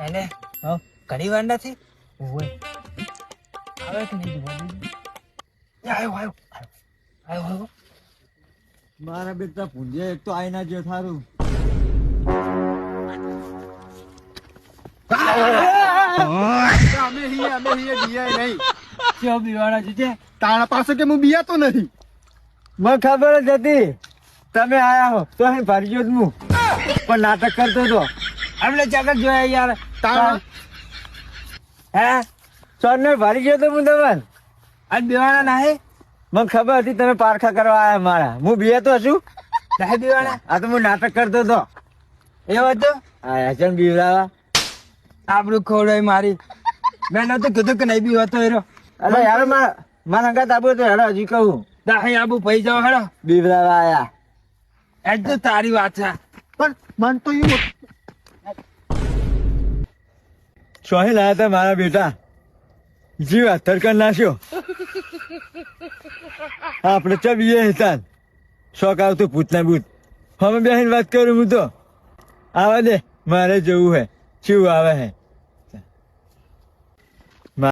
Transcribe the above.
એને હા ઘણી વાર નથી ઓય આવે કે નહીં જોવા દે. આવ્યો આવ્યો આવ્યો આવ્યો. મારા બેટા ભૂંડિયા એક તો આઈના જે થારું અમે હિયે બિયાય નહીં. કેવો બીવાણા જીતે તારા પાસે કે હું બિયાતો નથી. મને ખબર જ હતી તમે આયા હો તો અહીં ભરી ગયો જ હું પણ નાટક કરતો હતો આપણે ચાકર જોયા યાર. તારા હે ચોરને ભરી ગયો તો હું તમને આજ બીવાણા નાહે મને ખબર હતી તમે પારખા કરવા આયા મારા હું બિયાતો છું નાહે બીવાણા આ તો હું નાટક કરતો હતો એવો હતો આયા છે ને બીવડાવા આપણું ખવડાય મારી મેં નતું કીધું કે નહીં બીવાતો એરો. અરે યાર મારા અંગાત આબુ તો હેડો હજી કહું દાહી આબુ પૈ જાવ હેડો. બીવડાવા આયા આજ તો તારી વાત છે. પણ મન તો એવું સોહી લાયા હતા મારા બેટા જીવ હથર કરી નાખ્યો આપણે ચબીએ હતા શોખ આવતું ભૂતના ભૂત હવે બેહીને વાત કરું હું તો આવા દે મારે જવું હે શું આવે હે